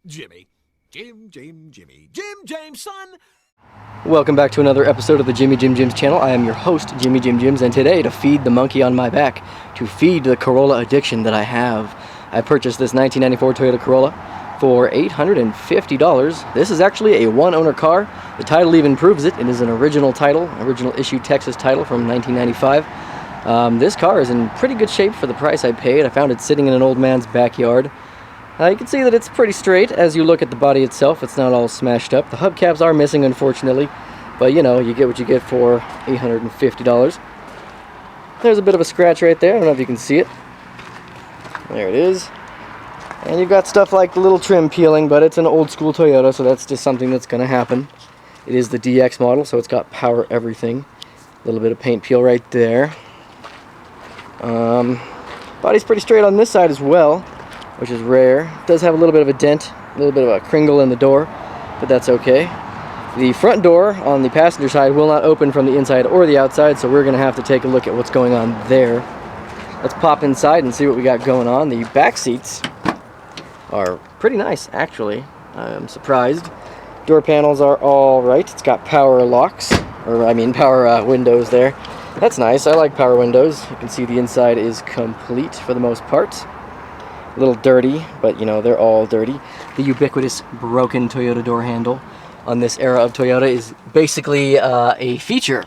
Jimmy. Jimmy. Jim James, son! Welcome back to another episode of the Jimmy Jim Jims channel. I am your host, Jimmy Jim Jims, and today, to feed the monkey on my back, to feed the Corolla addiction that I have, I purchased this 1994 Toyota Corolla for $850. This is actually a one-owner car. The title even proves it. It is an original title, original issue Texas title from 1995. This car is in pretty good shape for the price I paid. I found it sitting in an old man's backyard. You can see that it's pretty straight as you look at the body itself. It's not all smashed up. The hubcaps are missing, unfortunately, but you know, you get what you get for $850. There's a bit of a scratch right there. I don't know if you can see it. There it is. And you've got stuff like the little trim peeling, but it's an old school Toyota, so that's just something that's going to happen. It is the DX model, so it's got power everything. A little bit of paint peel right there. Body's pretty straight on this side as well, which is rare. It does have a little bit of a dent, a little bit of a kringle in the door, but that's okay. The front door on the passenger side will not open from the inside or the outside, so we're going to have to take a look at what's going on there. Let's pop inside and see what we got going on. The back seats are pretty nice, actually. I'm surprised. Door panels are all right. It's got power locks, power windows there. That's nice. I like power windows. You can see the inside is complete for the most part. A little dirty, but you know, they're all dirty. The ubiquitous broken Toyota door handle on this era of Toyota is basically a feature.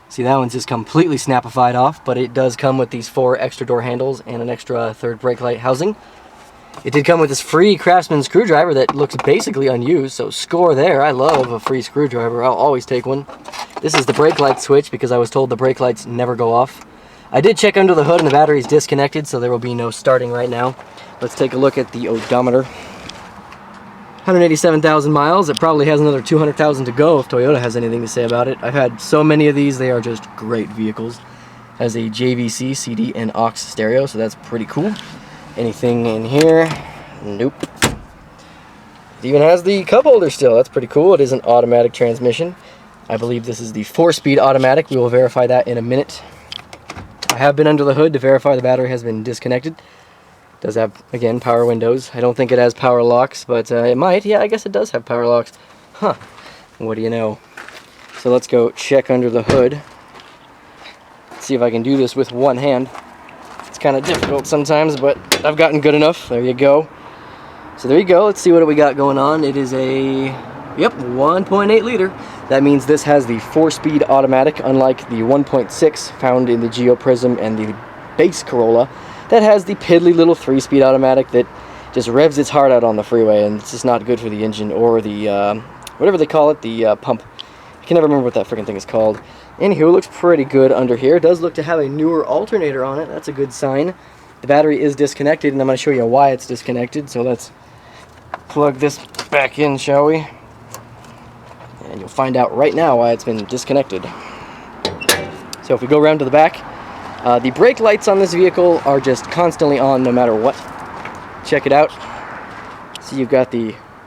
See, that one's just completely snapified off, but it does come with these 4 extra door handles and an extra third brake light housing. It did come with this free Craftsman screwdriver that looks basically unused, so score there. I love a free screwdriver. I'll always take one. This is the brake light switch because I was told the brake lights never go off. I did check under the hood and the battery's disconnected, so there will be no starting right now. Let's take a look at the odometer. 187,000 miles. It probably has another 200,000 to go if Toyota has anything to say about it. I've had so many of these. They are just great vehicles. Has a JVC, CD, and aux stereo, so that's pretty cool. Anything in here? Nope. It even has the cup holder still. That's pretty cool. It is an automatic transmission. I believe this is the 4-speed automatic. We will verify that in a minute. I have been under the hood to verify the battery has been disconnected. It does have, again, power windows. I don't think it has power locks, but it might. Yeah, I guess it does have power locks. Huh. What do you know? So let's go check under the hood. Let's see if I can do this with one hand. It's kind of difficult sometimes, but I've gotten good enough. There you go. So there you go. Let's see what we got going on. It is a 1.8 liter. That means this has the 4-speed automatic, unlike the 1.6 found in the Geo Prism and the base Corolla. That has the piddly little 3-speed automatic that just revs its heart out on the freeway, and it's just not good for the engine or the, whatever they call it, the pump. I can never remember what that freaking thing is called. Anywho, it looks pretty good under here. It does look to have a newer alternator on it. That's a good sign. The battery is disconnected, and I'm going to show you why it's disconnected. So let's plug this back in, shall we? And you'll find out right now why it's been disconnected. So if we go around to the back, the brake lights on this vehicle are just constantly on no matter what. Check it out. So you've got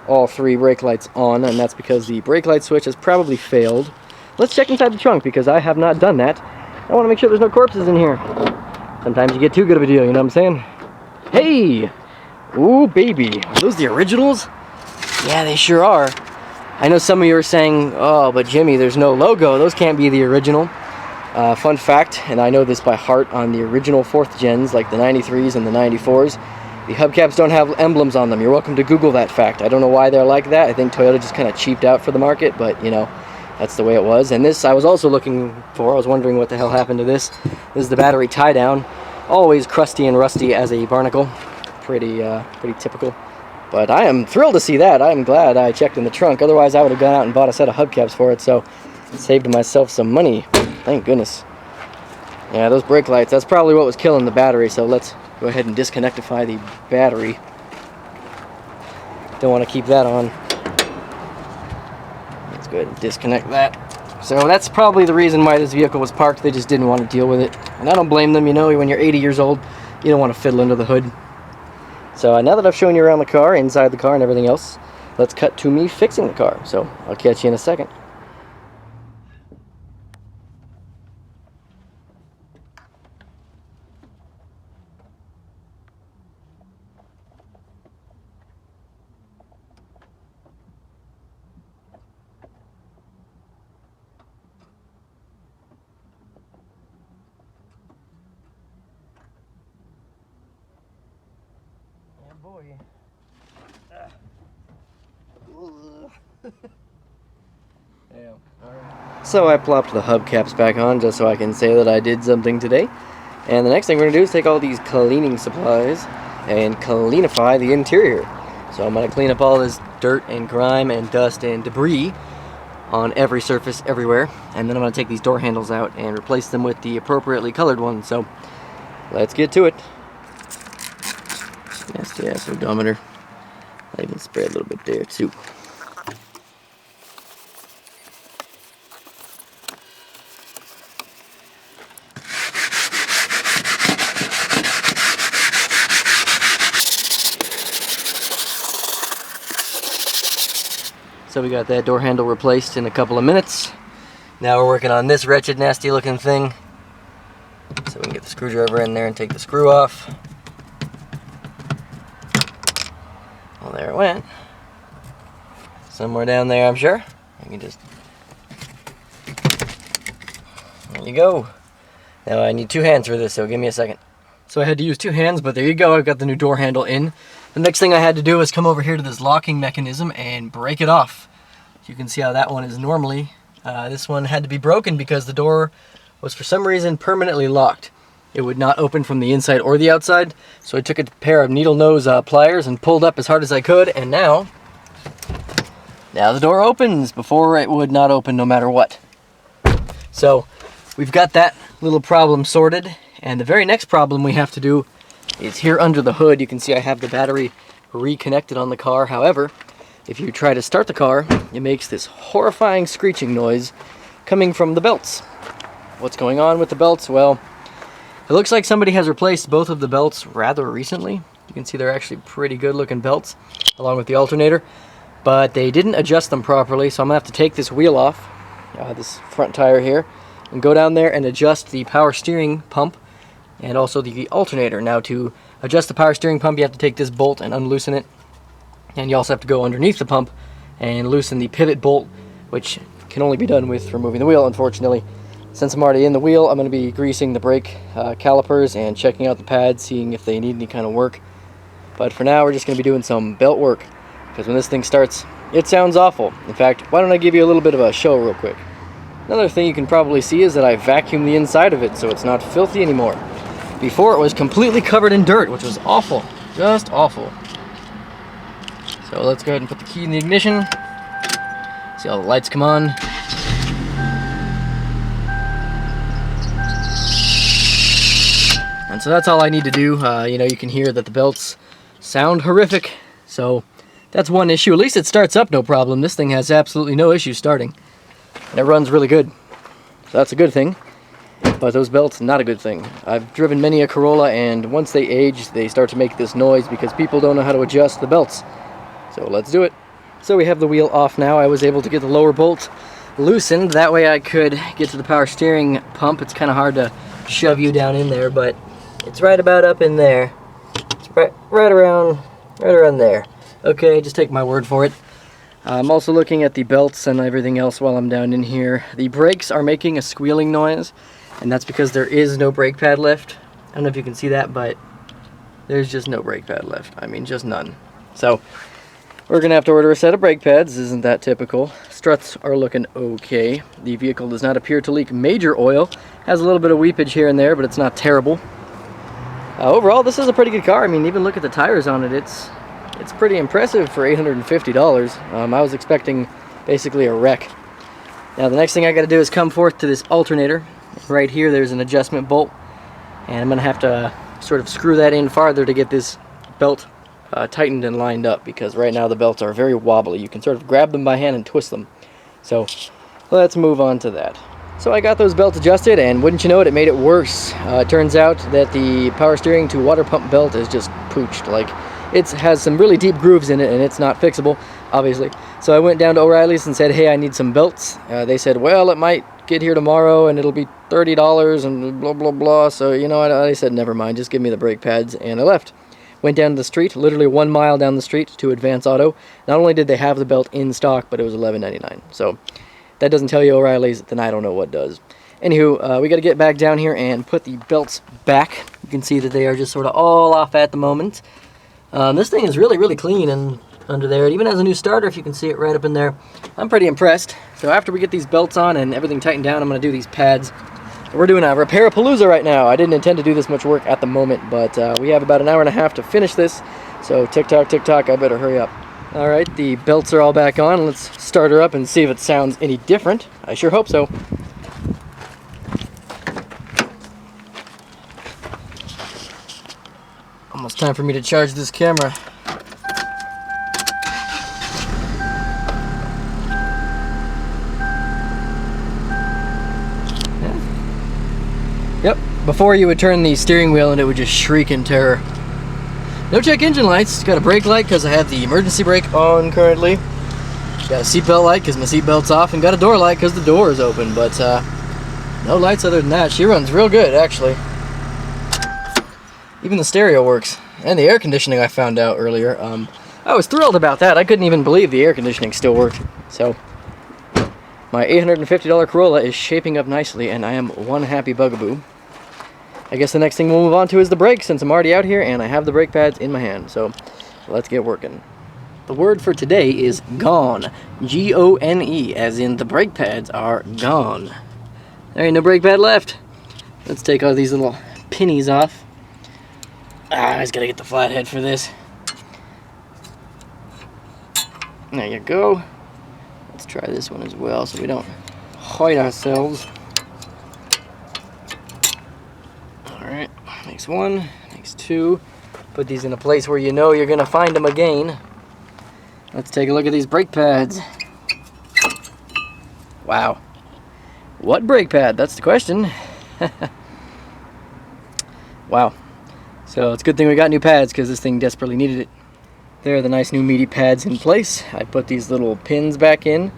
all 3 brake lights on, and that's because the brake light switch has probably failed. Let's check inside the trunk because I have not done that. I want to make sure there's no corpses in here. Sometimes you get too good of a deal, you know what I'm saying? Hey! Ooh, baby. Are those the originals? Yeah, they sure are. I know some of you are saying, oh, but Jimmy, there's no logo. Those can't be the original. Fun fact, and I know this by heart, on the original 4th gens, like the 93s and the 94s, the hubcaps don't have emblems on them. You're welcome to Google that fact. I don't know why they're like that. I think Toyota just kind of cheaped out for the market, but, you know, that's the way it was. And this I was also looking for. I was wondering what the hell happened to this. This is the battery tie-down. Always crusty and rusty as a barnacle. Pretty typical. But I am thrilled to see that. I'm glad I checked in the trunk. Otherwise, I would have gone out and bought a set of hubcaps for it, so I saved myself some money. Thank goodness. Yeah, those brake lights, that's probably what was killing the battery, so let's go ahead and disconnectify the battery. Don't want to keep that on. Let's go ahead and disconnect that. So that's probably the reason why this vehicle was parked. They just didn't want to deal with it. And I don't blame them. You know, when you're 80 years old, you don't want to fiddle under the hood. So now that I've shown you around the car, inside the car and everything else, let's cut to me fixing the car. So I'll catch you in a second. boy. Damn. Alright. So I plopped the hubcaps back on just so I can say that I did something today. And the next thing we're going to do is take all these cleaning supplies and cleanify the interior. So I'm going to clean up all this dirt and grime and dust and debris on every surface everywhere. And then I'm going to take these door handles out and replace them with the appropriately colored ones. So let's get to it. Nasty ass odometer. I even sprayed a little bit there too. So we got that door handle replaced in a couple of minutes. Now we're working on this wretched, nasty looking thing. So we can get the screwdriver in there and take the screw off. Well, there it went. Somewhere down there, I'm sure. I can just... There you go. Now I need two hands for this, so give me a second. So I had to use two hands, but there you go. I've got the new door handle in. The next thing I had to do was come over here to this locking mechanism and break it off. You can see how that one is normally. This one had to be broken because the door was for some reason permanently locked. It would not open from the inside or the outside. So I took a pair of needle nose pliers and pulled up as hard as I could, and now the door opens. Before it would not open no matter what. So we've got that little problem sorted, and the very next problem we have to do is here under the hood. You can see I have the battery reconnected on the car. However, if you try to start the car, it makes this horrifying screeching noise coming from the belts. What's going on with the belts? Well, it looks like somebody has replaced both of the belts rather recently. You can see they're actually pretty good looking belts, along with the alternator, but they didn't adjust them properly, so I'm gonna have to take this wheel off, this front tire here, and go down there and adjust the power steering pump and also the alternator. Now, to adjust the power steering pump, you have to take this bolt and unloosen it, and you also have to go underneath the pump and loosen the pivot bolt, which can only be done with removing the wheel, unfortunately. Since I'm already in the wheel, I'm going to be greasing the brake calipers and checking out the pads, seeing if they need any kind of work. But for now, we're just going to be doing some belt work, because when this thing starts, it sounds awful. In fact, why don't I give you a little bit of a show real quick. Another thing you can probably see is that I vacuumed the inside of it, so it's not filthy anymore. Before, it was completely covered in dirt, which was awful. Just awful. So let's go ahead and put the key in the ignition. See all the lights come on. And so that's all I need to do. You know, you can hear that the belts sound horrific. So that's one issue. At least it starts up no problem. This thing has absolutely no issue starting. And it runs really good. So that's a good thing. But those belts, not a good thing. I've driven many a Corolla, and once they age, they start to make this noise because people don't know how to adjust the belts. So let's do it. So we have the wheel off now. I was able to get the lower bolt loosened. That way I could get to the power steering pump. It's kind of hard to shove you down in there, but it's right about up in there. It's right around there. Okay, just take my word for it. I'm also looking at the belts and everything else while I'm down in here. The brakes are making a squealing noise, and that's because there is no brake pad left. I don't know if you can see that, but there's just no brake pad left. I mean, just none. So we're gonna have to order a set of brake pads. Isn't that typical? Struts are looking okay. The vehicle does not appear to leak major oil. Has a little bit of weepage here and there, but it's not terrible. Overall, this is a pretty good car. I mean, even look at the tires on it. It's pretty impressive for $850. I was expecting basically a wreck. Now the next thing I got to do is come forth to this alternator. Right here there's an adjustment bolt, and I'm gonna have to sort of screw that in farther to get this belt tightened and lined up, because right now the belts are very wobbly. You can sort of grab them by hand and twist them. So let's move on to that. So I got those belts adjusted, and wouldn't you know it made it worse. It turns out that the power steering to water pump belt is just pooched. Like, it has some really deep grooves in it, and it's not fixable, obviously. So I went down to O'Reilly's and said, hey, I need some belts. They said, well, it might get here tomorrow and it'll be $30 and blah blah blah. So you know, I said never mind, just give me the brake pads, and I left. Went down to the street, literally 1 mile down the street, to Advance Auto. Not only did they have the belt in stock, but it was $11.99. So that doesn't tell you O'Reilly's, then I don't know what does. Anywho, we got to get back down here and put the belts back. You can see that they are just sort of all off at the moment. This thing is really, really clean and under there. It even has a new starter, if you can see it right up in there. I'm pretty impressed. So after we get these belts on and everything tightened down, I'm going to do these pads. We're doing a repair-a-palooza right now. I didn't intend to do this much work at the moment, but we have about an hour and a half to finish this. So tick-tock, I better hurry up. All right, the belts are all back on. Let's start her up and see if it sounds any different. I sure hope so. Almost time for me to charge this camera. Yep, before you would turn the steering wheel and it would just shriek in terror. No check engine lights. Got a brake light because I have the emergency brake on currently. Got a seatbelt light because my seatbelt's off, and got a door light because the door is open, but no lights other than that. She runs real good, actually. Even the stereo works, and the air conditioning I found out earlier. I was thrilled about that. I couldn't even believe the air conditioning still worked. So my $850 Corolla is shaping up nicely, and I am one happy bugaboo. I guess the next thing we'll move on to is the brakes, since I'm already out here and I have the brake pads in my hand. So let's get working. The word for today is gone. G-O-N-E, as in the brake pads are gone. There ain't no brake pad left. Let's take all these little pinnies off. I just gotta get the flathead for this. There you go. Let's try this one as well so we don't hide ourselves. Alright, makes one, makes two. Put these in a place where you know you're gonna find them again. Let's take a look at these brake pads. Wow. What brake pad? That's the question. Wow. So it's a good thing we got new pads because this thing desperately needed it. There are the nice new meaty pads in place. I put these little pins back in.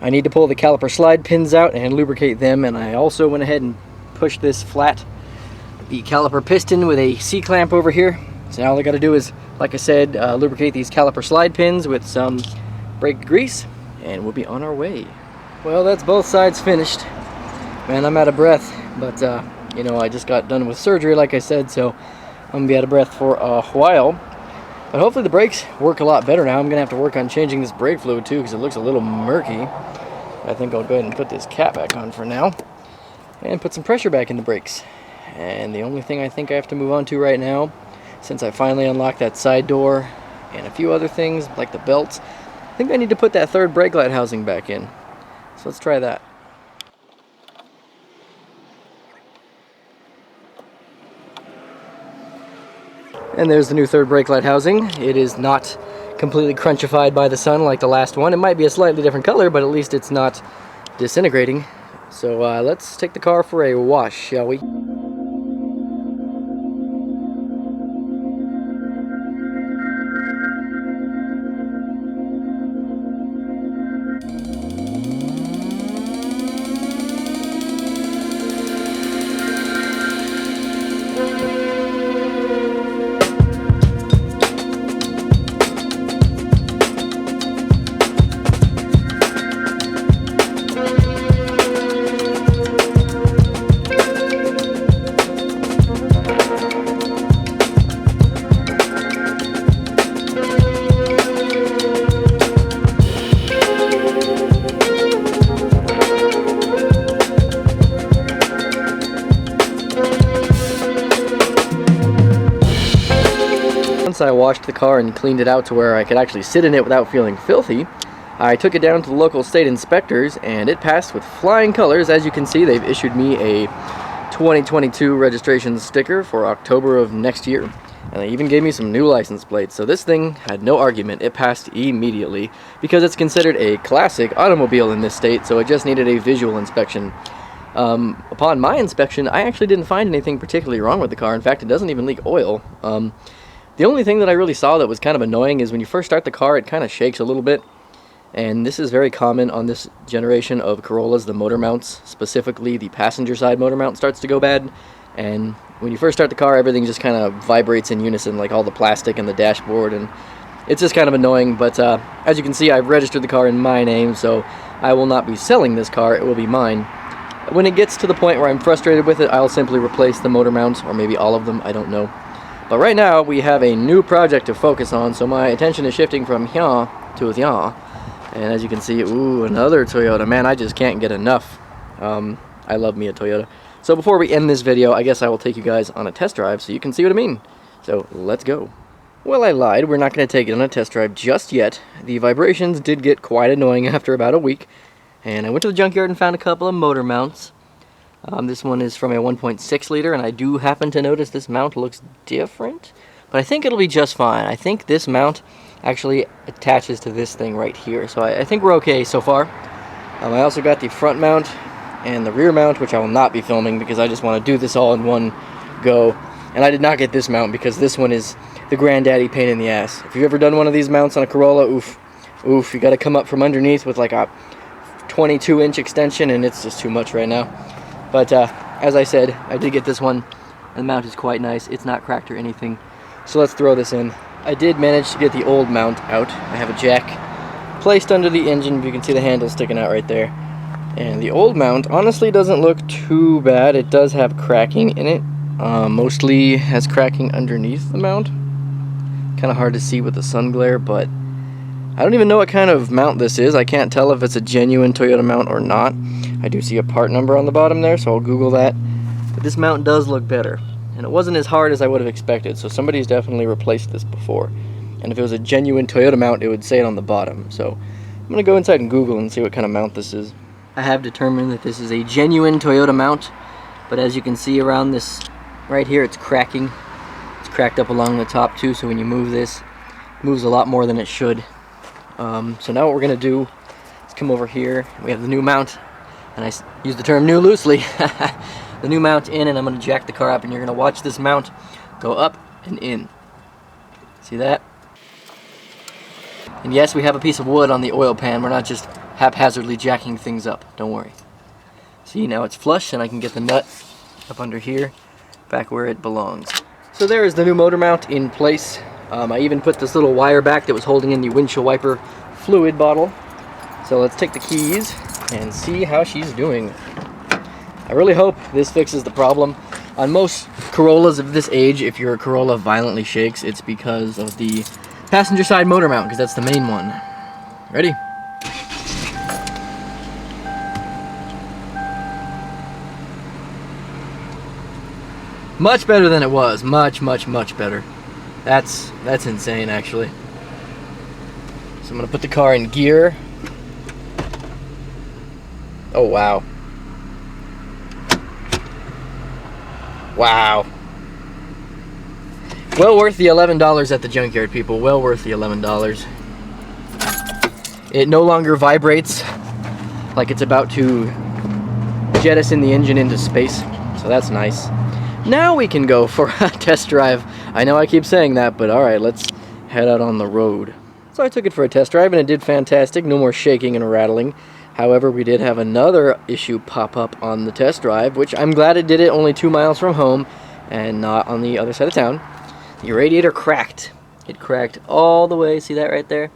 I need to pull the caliper slide pins out and lubricate them, and I also went ahead and pushed this flat, the caliper piston with a C-clamp over here. So now all I got to do is, like I said, lubricate these caliper slide pins with some brake grease, and we'll be on our way. Well, that's both sides finished. Man, I'm out of breath, but you know, I just got done with surgery, like I said, so I'm gonna be out of breath for a while. But hopefully the brakes work a lot better now. I'm gonna have to work on changing this brake fluid too, because it looks a little murky. I think I'll go ahead and put this cap back on for now and put some pressure back in the brakes. And the only thing I think I have to move on to right now, since I finally unlocked that side door and a few other things like the belts, I think I need to put that third brake light housing back in. So let's try that. And there's the new third brake light housing. It is not completely crunchified by the sun like the last one. It might be a slightly different color, but at least it's not disintegrating. So let's take the car for a wash, shall we? Once I washed the car and cleaned it out to where I could actually sit in it without feeling filthy, I took it down to the local state inspectors and it passed with flying colors. As you can see, they've issued me a 2022 registration sticker for October of next year, and they even gave me some new license plates. So this thing had no argument. It passed immediately because it's considered a classic automobile in this state, so it just needed a visual inspection. Upon my inspection, I actually didn't find anything particularly wrong with the car. In fact, it doesn't even leak oil. The only thing that I really saw that was kind of annoying is when you first start the car, it kind of shakes a little bit. And this is very common on this generation of Corollas. The motor mounts, specifically the passenger side motor mount, starts to go bad. And when you first start the car, everything just kind of vibrates in unison, like all the plastic and the dashboard. And it's just kind of annoying. But as you can see, I've registered the car in my name, so I will not be selling this car. It will be mine. When it gets to the point where I'm frustrated with it, I'll simply replace the motor mounts, or maybe all of them, I don't know. But right now we have a new project to focus on, so my attention is shifting from here to there. And as you can see, ooh, another Toyota. Man, I just can't get enough. I love me a Toyota. So before we end this video, I guess I will take you guys on a test drive so you can see what I mean. So let's go. Well, I lied. We're not going to take it on a test drive just yet. The vibrations did get quite annoying after about a week. And I went to the junkyard and found a couple of motor mounts. This one is from a 1.6 liter, and I do happen to notice this mount looks different. But I think it'll be just fine. I think this mount actually attaches to this thing right here. So I think we're okay so far. I also got the front mount and the rear mount, which I will not be filming because I just want to do this all in one go. And I did not get this mount because this one is the granddaddy pain in the ass. If you've ever done one of these mounts on a Corolla, oof, you got to come up from underneath with like a 22-inch extension, and it's just too much right now. But as I said, I did get this one. The mount is quite nice. It's not cracked or anything. So let's throw this in. I did manage to get the old mount out. I have a jack placed under the engine. You can see the handle sticking out right there. And the old mount honestly doesn't look too bad. It does have cracking in it. Mostly has cracking underneath the mount. Kind of hard to see with the sun glare, but I don't even know what kind of mount this is. I can't tell if it's a genuine Toyota mount or not. I do see a part number on the bottom there, so I'll Google that. But this mount does look better. And it wasn't as hard as I would have expected, so somebody's definitely replaced this before. And if it was a genuine Toyota mount, it would say it on the bottom. So I'm going to go inside and Google and see what kind of mount this is. I have determined that this is a genuine Toyota mount, but as you can see around this right here, it's cracking. It's cracked up along the top too, so when you move this, it moves a lot more than it should. So now what we're going to do is come over here. We have the new mount, and I use the term new loosely. The new mount in, and I'm going to jack the car up, and you're going to watch this mount go up and in. See that? And yes, we have a piece of wood on the oil pan. We're not just haphazardly jacking things up. Don't worry. See, now it's flush, and I can get the nut up under here, back where it belongs. So there is the new motor mount in place. I even put this little wire back that was holding in the windshield wiper fluid bottle. So let's take the keys and see how she's doing. I really hope this fixes the problem. On most Corollas of this age, if your Corolla violently shakes, it's because of the passenger side motor mount, because that's the main one. Ready? Much better than it was. Much better. That's insane, actually. So I'm gonna put the car in gear. Oh, wow. Wow. Well worth the $11 at the junkyard, people. Well worth the $11. It no longer vibrates like it's about to jettison the engine into space. So that's nice. Now we can go for a test drive. I know I keep saying that, but alright, let's head out on the road. So I took it for a test drive, and it did fantastic. No more shaking and rattling. However, we did have another issue pop up on the test drive, which I'm glad it did it only 2 miles from home and not on the other side of town. The radiator cracked. It cracked all the way, see that right there?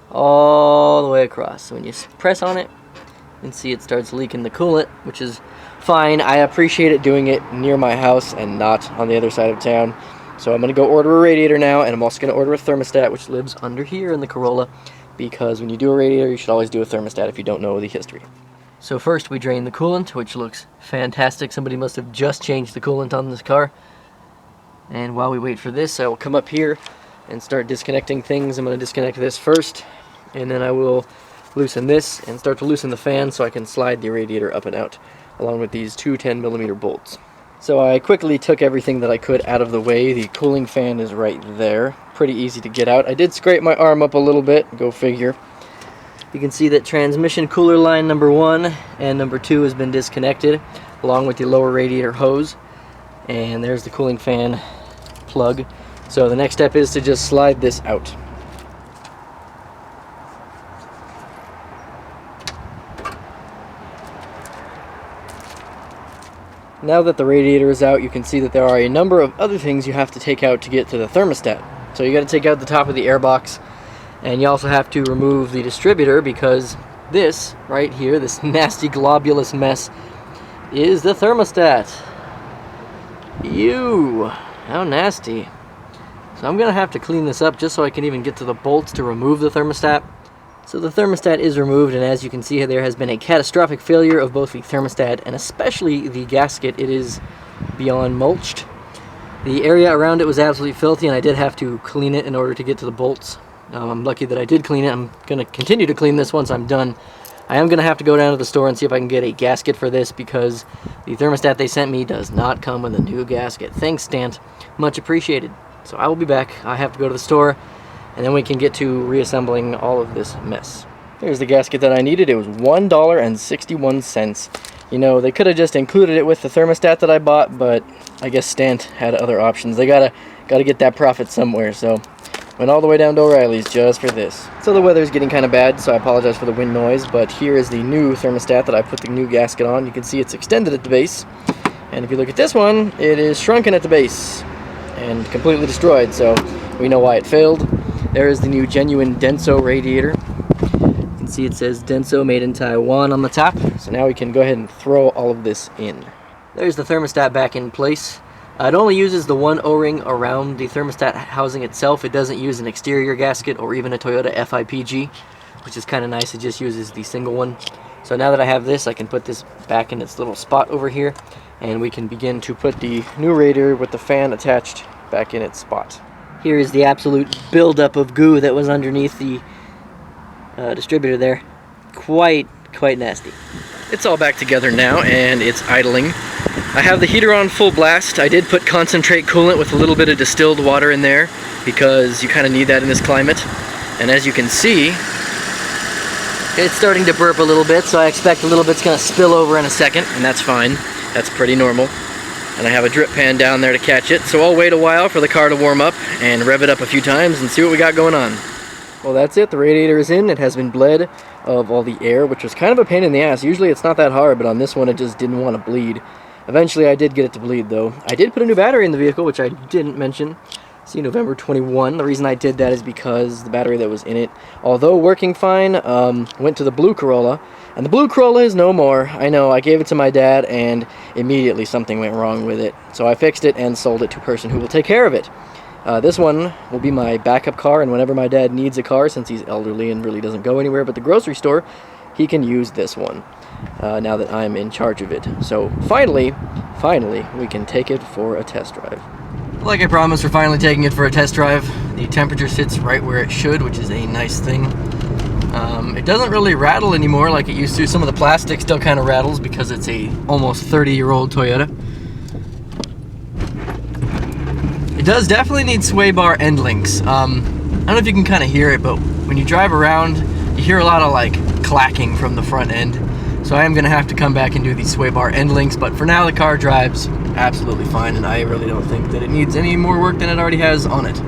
All the way across. So when you press on it, you can see it starts leaking the coolant, which is fine. I appreciate it doing it near my house and not on the other side of town. So I'm going to go order a radiator now, and I'm also going to order a thermostat, which lives under here in the Corolla, because when you do a radiator, you should always do a thermostat if you don't know the history. So first we drain the coolant, which looks fantastic. Somebody must have just changed the coolant on this car. And while we wait for this, I will come up here and start disconnecting things. I'm going to disconnect this first, and then I will loosen this and start to loosen the fan so I can slide the radiator up and out, along with these two 10mm bolts. So I quickly took everything that I could out of the way. The cooling fan is right there. Pretty easy to get out. I did scrape my arm up a little bit, go figure. You can see that transmission cooler line number 1 and number 2 has been disconnected, along with the lower radiator hose. And there's the cooling fan plug. So the next step is to just slide this out. Now that the radiator is out, you can see that there are a number of other things you have to take out to get to the thermostat. So you got to take out the top of the airbox, and you also have to remove the distributor, because this right here, this nasty globulous mess, is the thermostat. Ew, how nasty. So I'm gonna have to clean this up just so I can even get to the bolts to remove the thermostat. So the thermostat is removed, and as you can see, there has been a catastrophic failure of both the thermostat and especially the gasket. It is beyond mulched. The area around it was absolutely filthy, and I did have to clean it in order to get to the bolts. I'm lucky that I did clean it. I'm gonna continue to clean this once I'm done. I am gonna have to go down to the store and see if I can get a gasket for this, because the thermostat they sent me does not come with a new gasket. Thanks, Stant. Much appreciated. So I will be back. I have to go to the store, and then we can get to reassembling all of this mess. Here's the gasket that I needed. It was $1.61. You know, they could have just included it with the thermostat that I bought, but I guess Stant had other options. They gotta get that profit somewhere, so went all the way down to O'Reilly's just for this. So the weather's getting kind of bad, so I apologize for the wind noise, but here is the new thermostat that I put the new gasket on. You can see it's extended at the base, and if you look at this one, it is shrunken at the base and completely destroyed, so we know why it failed. There is the new genuine Denso radiator. You can see it says Denso made in Taiwan on the top, so now we can go ahead and throw all of this in. There's the thermostat back in place. It only uses the one O-ring around the thermostat housing itself. It doesn't use an exterior gasket or even a Toyota FIPG, which is kind of nice. It just uses the single one. So now that I have this, I can put this back in its little spot over here, and we can begin to put the new radiator with the fan attached back in its spot. Here is the absolute buildup of goo that was underneath the distributor there. Quite nasty. It's all back together now, and it's idling. I have the heater on full blast. I did put concentrate coolant with a little bit of distilled water in there because you kind of need that in this climate. And as you can see, it's starting to burp a little bit, so I expect a little bit's going to spill over in a second, and that's fine. That's pretty normal. And I have a drip pan down there to catch it, so I'll wait a while for the car to warm up and rev it up a few times and see what we got going on. Well, that's it. The radiator is in. It has been bled of all the air, which was kind of a pain in the ass. Usually it's not that hard, but on this one it just didn't want to bleed. Eventually I did get it to bleed, though. I did put a new battery in the vehicle, which I didn't mention. See, November 21. The reason I did that is because the battery that was in it, although working fine, went to the blue Corolla, and the blue Corolla is no more. I know, I gave it to my dad, and immediately something went wrong with it. So I fixed it and sold it to a person who will take care of it. This one will be my backup car, and whenever my dad needs a car, since he's elderly and really doesn't go anywhere but the grocery store, he can use this one, now that I'm in charge of it. So finally, we can take it for a test drive. Like I promised, we're finally taking it for a test drive. The temperature sits right where it should, which is a nice thing. It doesn't really rattle anymore like it used to. Some of the plastic still kind of rattles because it's a almost 30-year-old Toyota. It does definitely need sway bar end links. I don't know if you can kind of hear it, but when you drive around, you hear a lot of like clacking from the front end. So I am going to have to come back and do these sway bar end links, but for now the car drives absolutely fine, and I really don't think that it needs any more work than it already has on it.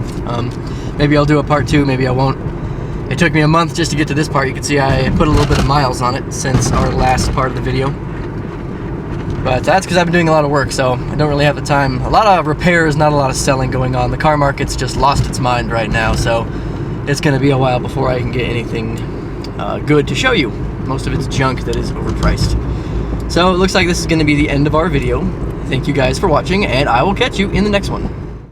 Maybe I'll do a part 2, maybe I won't. It took me a month just to get to this part. You can see I put a little bit of miles on it since our last part of the video. But that's because I've been doing a lot of work, so I don't really have the time. A lot of repairs, not a lot of selling going on. The car market's just lost its mind right now, so it's going to be a while before I can get anything good to show you. Most of it's junk that is overpriced. So it looks like this is going to be the end of our video. Thank you guys for watching, and I will catch you in the next one.